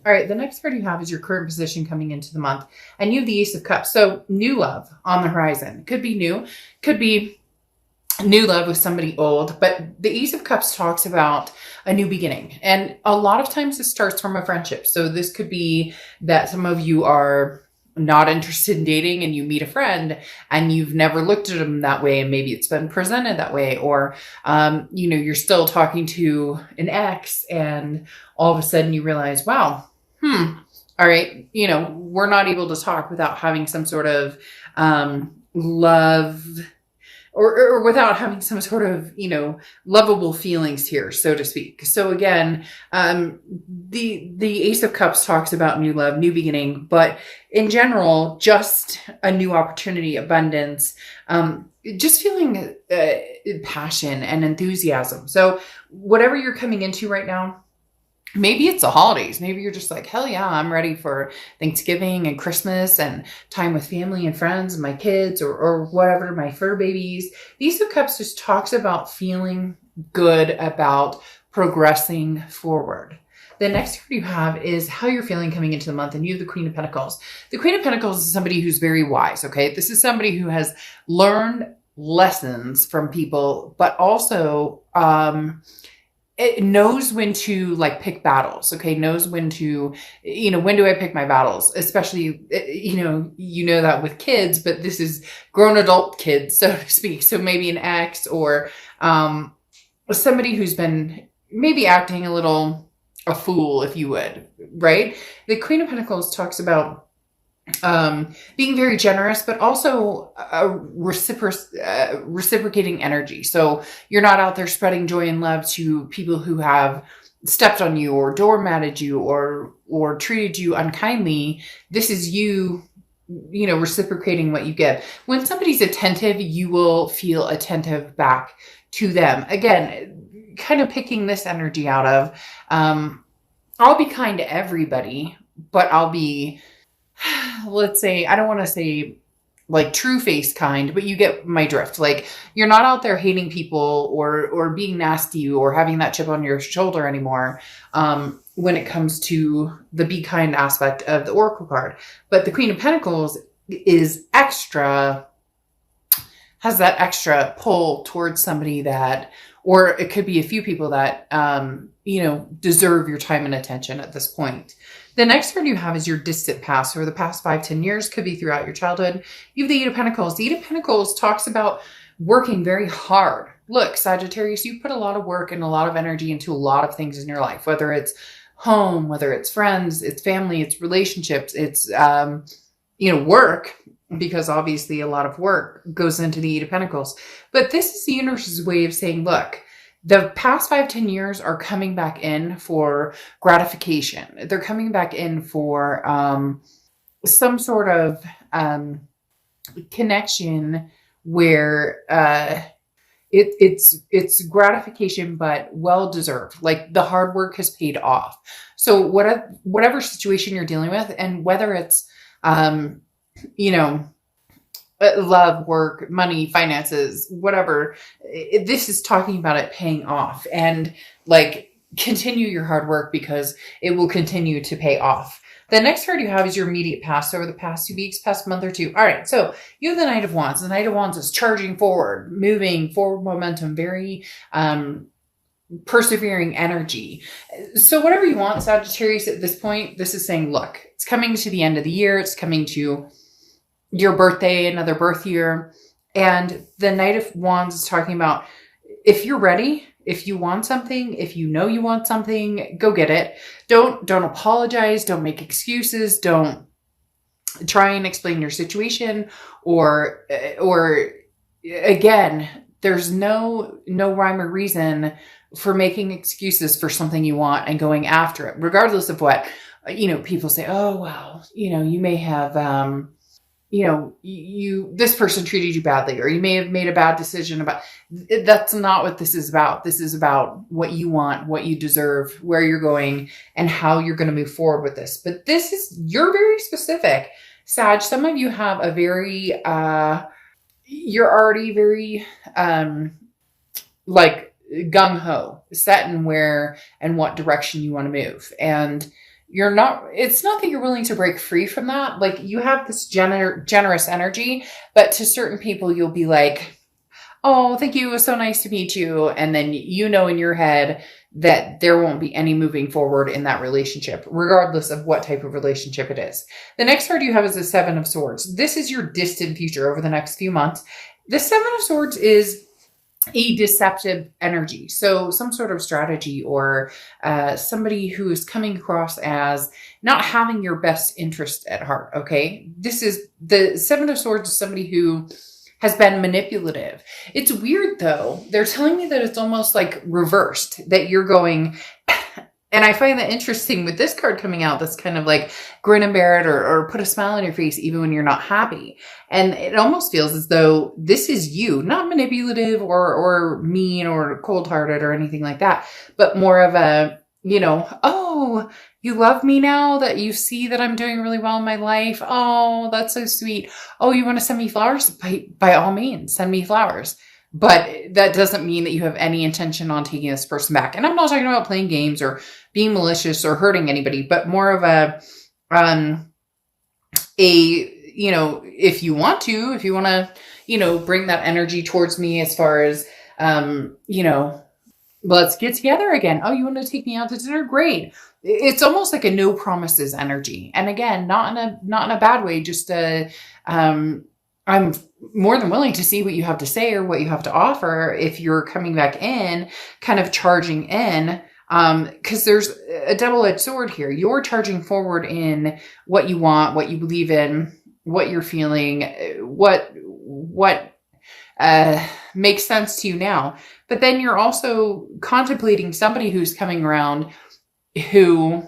All right, the next card you have is your current position coming into the month, and you have the Ace of Cups. So new love on the horizon. Could be new, could be new love with somebody old, but the Ace of Cups talks about a new beginning. And a lot of times it starts from a friendship. So this could be that some of you are not interested in dating and you meet a friend and you've never looked at them that way, and maybe it's been presented that way, or you're still talking to an ex and all of a sudden you realize, wow, all right, we're not able to talk without having some sort of love, or without having some sort of, lovable feelings here, so to speak. So again, the Ace of Cups talks about new love, new beginning, but in general, just a new opportunity, abundance, just feeling passion and enthusiasm. So whatever you're coming into right now, maybe it's the holidays. Maybe you're just like, hell yeah, I'm ready for Thanksgiving and Christmas and time with family and friends and my kids or whatever, my fur babies. The Ace of Cups just talks about feeling good about progressing forward. The next card you have is how you're feeling coming into the month, and you have the Queen of Pentacles. The Queen of Pentacles is somebody who's very wise, okay? This is somebody who has learned lessons from people, but also it knows when to pick battles, okay? Knows when to, when do I pick my battles? Especially, that with kids, but this is grown adult kids, so to speak. So maybe an ex or somebody who's been maybe acting a fool, if you would, right? The Queen of Pentacles talks about being very generous, but also reciprocating energy. So you're not out there spreading joy and love to people who have stepped on you or doormatted you or treated you unkindly. This is you reciprocating what you give. When somebody's attentive, you will feel attentive back to them. Again, kind of picking this energy out of, I'll be kind to everybody, but I'll be, let's say, I don't want to say true face kind, but you get my drift. You're not out there hating people or being nasty or having that chip on your shoulder anymore when it comes to the be kind aspect of the Oracle card. But the Queen of Pentacles has that extra pull towards somebody that, or it could be a few people that, deserve your time and attention at this point. The next card you have is your distant past, or the past 5-10 years, could be throughout your childhood. You have the Eight of Pentacles. The Eight of Pentacles talks about working very hard. Look, Sagittarius, you put a lot of work and a lot of energy into a lot of things in your life, whether it's home, whether it's friends, it's family, it's relationships, it's, work, because obviously a lot of work goes into the Eight of Pentacles. But this is the universe's way of saying, look, the past 5-10 years are coming back in for gratification. They're coming back in for some sort of connection where it's gratification, but well-deserved. The hard work has paid off. So whatever situation you're dealing with, and whether it's, love, work, money, finances, whatever, this is talking about it paying off, and continue your hard work because it will continue to pay off. The next card you have is your immediate past, over the past 2 weeks, past month or two. All right. So you have the Knight of Wands. The Knight of Wands is charging forward, moving forward momentum, very, persevering energy. So whatever you want, Sagittarius, at this point, this is saying, look, it's coming to the end of the year. It's coming to your birthday, another birth year. And the Knight of Wands is talking about, if you're ready, if you want something, if you know you want something, go get it. Don't apologize. Don't make excuses. Don't try and explain your situation or again, there's no rhyme or reason for making excuses for something you want and going after it, regardless of what, people say, oh, well, you may have, this person treated you badly, or you may have made a bad decision about. That's not what this is about. This is about what you want, what you deserve, where you're going, and how you're going to move forward with this. But you're very specific, Sag. Some of you have a very, you're already very, gung-ho, set in where and what direction you want to move. And it's not that you're willing to break free from that. Like, you have this generous energy, but to certain people, you'll be like, oh, thank you. It was so nice to meet you. And then you know in your head that there won't be any moving forward in that relationship, regardless of what type of relationship it is. The next card you have is the Seven of Swords. This is your distant future over the next few months. The Seven of Swords is a deceptive energy. So some sort of strategy, or somebody who is coming across as not having your best interest at heart. Okay. This is the Seven of Swords is somebody who has been manipulative. It's weird though. They're telling me that it's almost like reversed, that you're going, and I find that interesting with this card coming out, that's kind of like grin and bear it, or put a smile on your face even when you're not happy. And it almost feels as though this is you, not manipulative or mean or cold-hearted or anything like that, but more of a, oh, you love me now that you see that I'm doing really well in my life. Oh, that's so sweet. Oh, you want to send me flowers? By all means, send me flowers. But that doesn't mean that you have any intention on taking this person back. And I'm not talking about playing games or being malicious or hurting anybody, but more of if you want to, bring that energy towards me as far as, let's get together again. Oh, you want to take me out to dinner? Great. It's almost like a no promises energy. And again, not in a bad way, just I'm more than willing to see what you have to say or what you have to offer if you're coming back in, kind of charging in, because there's a double-edged sword here. You're charging forward in what you want, what you believe in, what you're feeling, what makes sense to you now. But then you're also contemplating somebody who's coming around who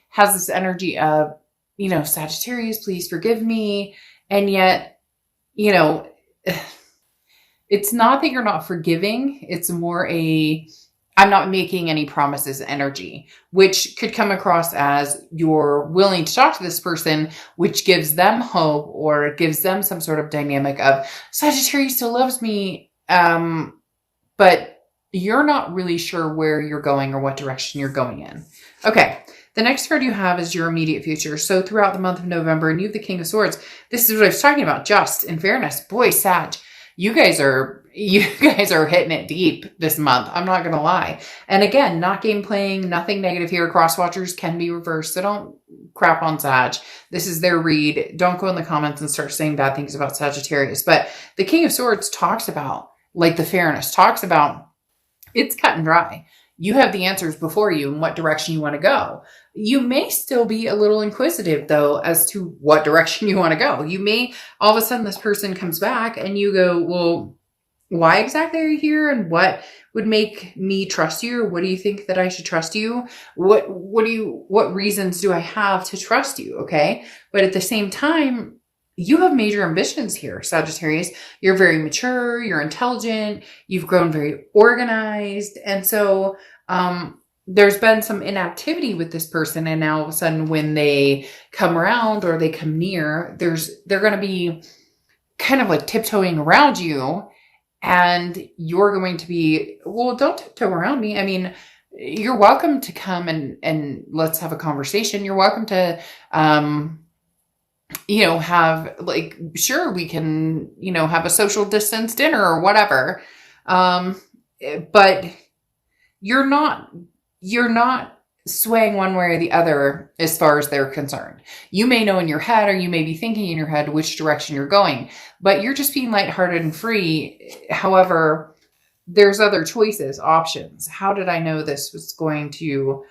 has this energy of, Sagittarius, please forgive me. And yet, it's not that you're not forgiving. It's more I'm not making any promises energy, which could come across as you're willing to talk to this person, which gives them hope or gives them some sort of dynamic of Sagittarius still loves me. But you're not really sure where you're going or what direction you're going in. Okay. The next card you have is your immediate future. So throughout the month of November, and you have the King of Swords. This is what I was talking about. Just in fairness, boy, Sag, you guys are hitting it deep this month. I'm not going to lie. And again, not game playing, nothing negative here. Cross watchers can be reversed. So don't crap on Sag. This is their read. Don't go in the comments and start saying bad things about Sagittarius. But the King of Swords talks about, like the fairness, talks about it's cut and dry. You have the answers before you and what direction you want to go. You may still be a little inquisitive, though, as to what direction you want to go. You may, all of a sudden, this person comes back and you go, well, why exactly are you here? And what would make me trust you? Or what do you think that I should trust you? What reasons do I have to trust you? Okay. But at the same time, you have major ambitions here, Sagittarius. You're very mature, you're intelligent, you've grown very organized. And so there's been some inactivity with this person. And now all of a sudden when they come around or they come near, they're going to be kind of like tiptoeing around you. And you're going to be, well, don't tiptoe around me. I mean, you're welcome to come and let's have a conversation. You're welcome to, have like, sure, we can, have a social distance dinner or whatever. But you're not swaying one way or the other as far as they're concerned. You may know in your head, or you may be thinking in your head which direction you're going, but you're just being lighthearted and free. However, there's other choices, options. How did I know this was going to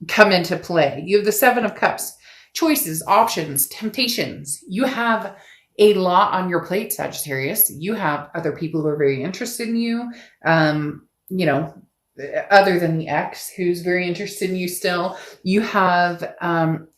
come into play? You have the Seven of Cups. Choices, options, temptations. You have a lot on your plate, Sagittarius. You have other people who are very interested in you, other than the ex who's very interested in you still. You have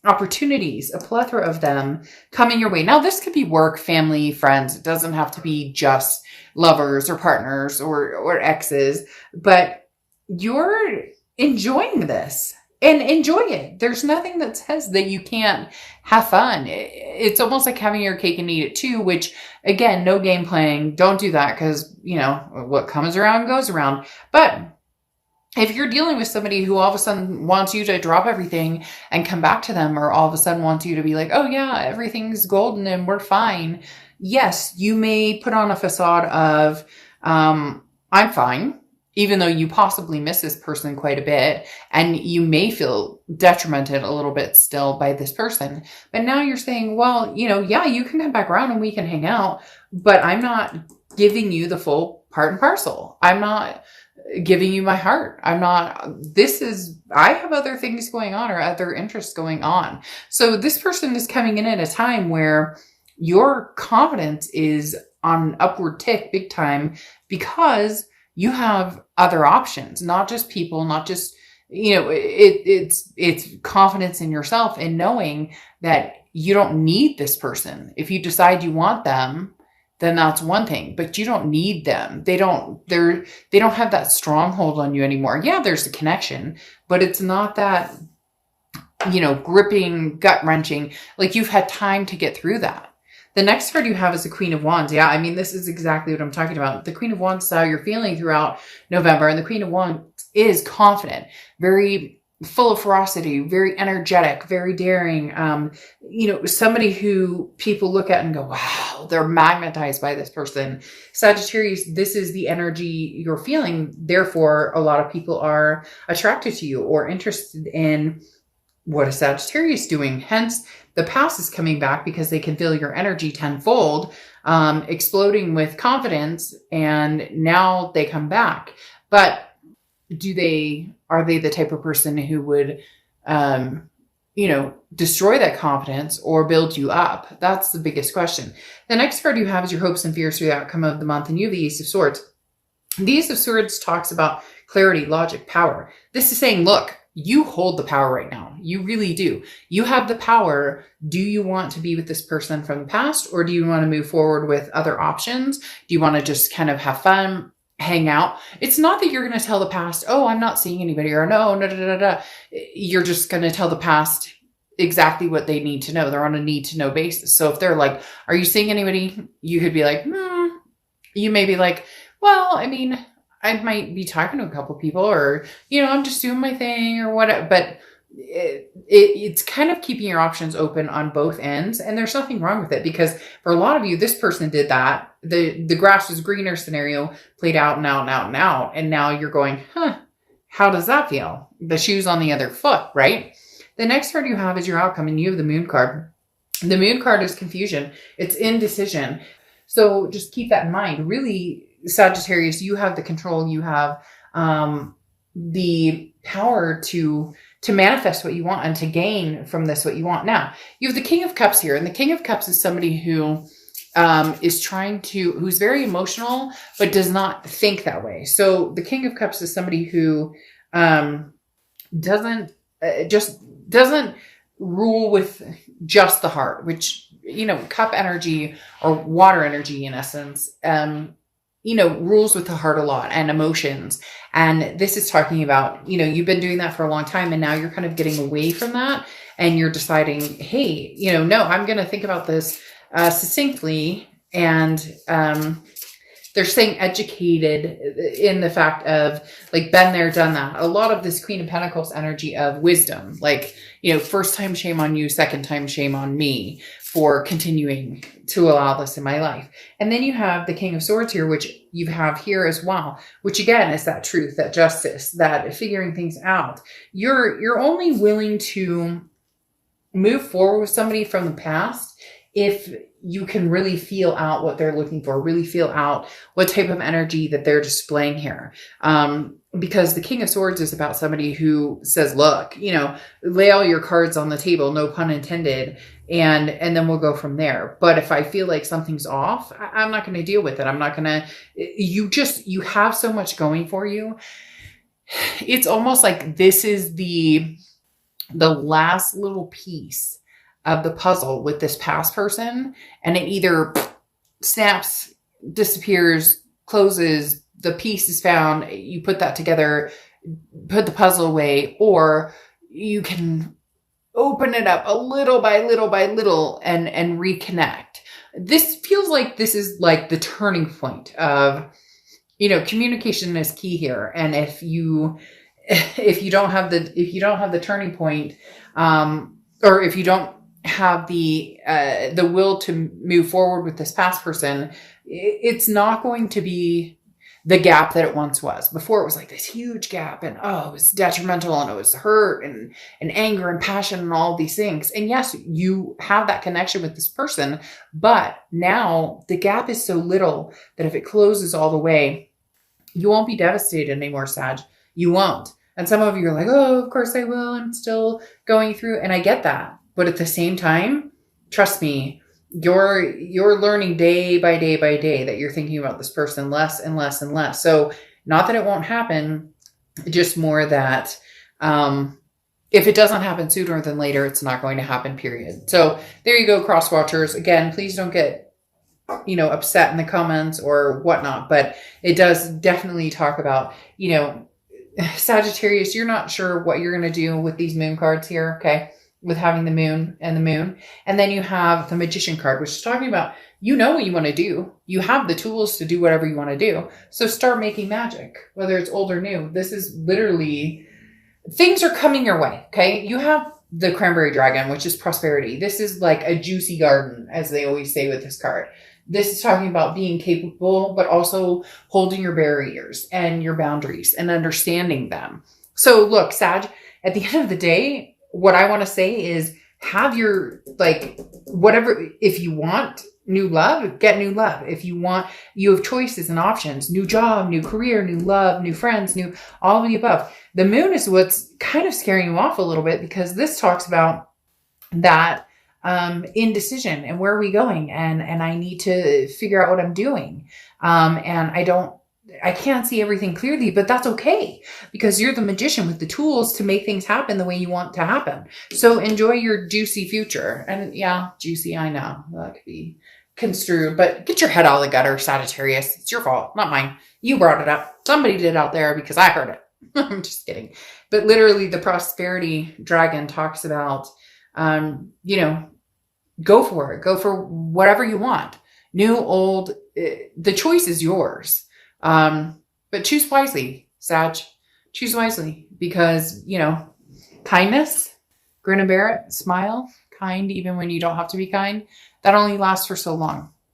opportunities, a plethora of them coming your way. Now, this could be work, family, friends. It doesn't have to be just lovers or partners or exes, but you're enjoying this. And enjoy it. There's nothing that says that you can't have fun. It's almost like having your cake and eat it too, which, again, no game playing. Don't do that because, what comes around goes around. But if you're dealing with somebody who all of a sudden wants you to drop everything and come back to them, or all of a sudden wants you to be like, oh yeah, everything's golden and we're fine. Yes, you may put on a facade of, I'm fine, even though you possibly miss this person quite a bit, and you may feel detrimented a little bit still by this person. But now you're saying, well, yeah, you can come back around and we can hang out, but I'm not giving you the full part and parcel. I'm not giving you my heart. I have other things going on or other interests going on. So this person is coming in at a time where your confidence is on an upward tick big time, because you have other options, not just people, not just, it's confidence in yourself and knowing that you don't need this person. If you decide you want them, then that's one thing, but you don't need them. They don't have that stronghold on you anymore. Yeah, there's a connection, but it's not that, gripping, gut wrenching. Like, you've had time to get through that. The next card you have is the Queen of Wands. Yeah, I mean, this is exactly what I'm talking about. The Queen of Wands is how you're feeling throughout November. And the Queen of Wands is confident, very full of ferocity, very energetic, very daring. Somebody who people look at and go, wow, they're magnetized by this person. Sagittarius, this is the energy you're feeling. Therefore, a lot of people are attracted to you or interested in what is Sagittarius doing. Hence, the past is coming back because they can feel your energy tenfold, exploding with confidence, and now they come back. But are they the type of person who would, destroy that confidence or build you up? That's the biggest question. The next card you have is your hopes and fears for the outcome of the month, and you have the Ace of Swords. The Ace of Swords talks about clarity, logic, power. This is saying, look, you hold the power right now. You really do. You have the power. Do you want to be with this person from the past, or do you want to move forward with other options? Do you want to just kind of have fun, hang out? It's not that you're going to tell the past, oh, I'm not seeing anybody, or no. You're just going to tell the past exactly what they need to know. They're on a need to know basis. So if they're like, are you seeing anybody? You could be like, you may be like, well, I mean, I might be talking to a couple people, or, I'm just doing my thing or whatever. But it's kind of keeping your options open on both ends. And there's nothing wrong with it, because for a lot of you, this person did that. The grass was greener scenario played out and out and out and out. And now you're going, how does that feel? The shoe's on the other foot, right? The next card you have is your outcome, and you have the Moon card. The Moon card is confusion. It's indecision. So just keep that in mind. Really, Sagittarius, you have the control. You have the power to manifest what you want and to gain from this what you want. Now, you have the King of Cups here, and the King of Cups is somebody who who's very emotional, but does not think that way. So the King of Cups is somebody who doesn't rule with just the heart, which, cup energy or water energy in essence, rules with the heart a lot, and emotions. And this is talking about, you've been doing that for a long time, and now you're kind of getting away from that, and you're deciding, hey, no, I'm going to think about this succinctly. And they're saying educated in the fact of, like, been there, done that. A lot of this Queen of Pentacles energy of wisdom, like, first time shame on you, second time shame on me for continuing to allow this in my life. And then you have the King of Swords here, which you have here as well, which again is that truth, that justice, that figuring things out. You're only willing to move forward with somebody from the past if you can really feel out what they're looking for, really feel out what type of energy that they're displaying here. Because the King of Swords is about somebody who says, look, lay all your cards on the table, no pun intended, and then we'll go from there. But if I feel like something's off, I'm not going to deal with it. I'm not going to, you have so much going for you. It's almost like this is the last little piece of the puzzle with this past person, and it either snaps, disappears, closes, the piece is found, you put that together, put the puzzle away, or you can open it up a little by little by little and reconnect. This feels like this is like the turning point of, communication is key here. And if you if you don't have the turning point, or if you don't have the will to move forward with this past person, it's not going to be the gap that it once was. Before, it was like this huge gap, and it was detrimental, and it was hurt and anger and passion and all these things. And yes, you have that connection with this person, but now the gap is so little that if it closes all the way, you won't be devastated anymore, Sag. You won't. And some of you are like, oh, of course I will. I'm still going through. And I get that. But at the same time, trust me, you're learning day by day by day that you're thinking about this person less and less and less. So not that it won't happen, just more that if it doesn't happen sooner than later, it's not going to happen, period. So there you go, cross watchers. Again, please don't get upset in the comments or whatnot, but it does definitely talk about, Sagittarius, you're not sure what you're going to do with these moon cards here. Okay. With having the moon. And then you have the Magician card, which is talking about, what you want to do. You have the tools to do whatever you want to do. So start making magic, whether it's old or new. This is literally, things are coming your way. Okay. You have the Cranberry Dragon, which is prosperity. This is like a juicy garden, as they always say with this card. This is talking about being capable, but also holding your barriers and your boundaries and understanding them. So look, Sag, at the end of the day, what I want to say is have your, whatever, if you want new love, get new love. If you have choices and options, new job, new career, new love, new friends, new, all of the above. The moon is what's kind of scaring you off a little bit, because this talks about that indecision and where are we going? And I need to figure out what I'm doing. And I can't see everything clearly, but that's okay, because you're the magician with the tools to make things happen the way you want to happen. So enjoy your juicy future. And yeah, juicy, I know that could be construed, but get your head out of the gutter, Sagittarius. It's your fault, not mine. You brought it up. Somebody did out there because I heard it. I'm just kidding. But literally the prosperity dragon talks about, go for it. Go for whatever you want. New, old, the choice is yours. But choose wisely, Sag. Choose wisely, because, kindness, grin and bear it, smile, kind, even when you don't have to be kind, that only lasts for so long.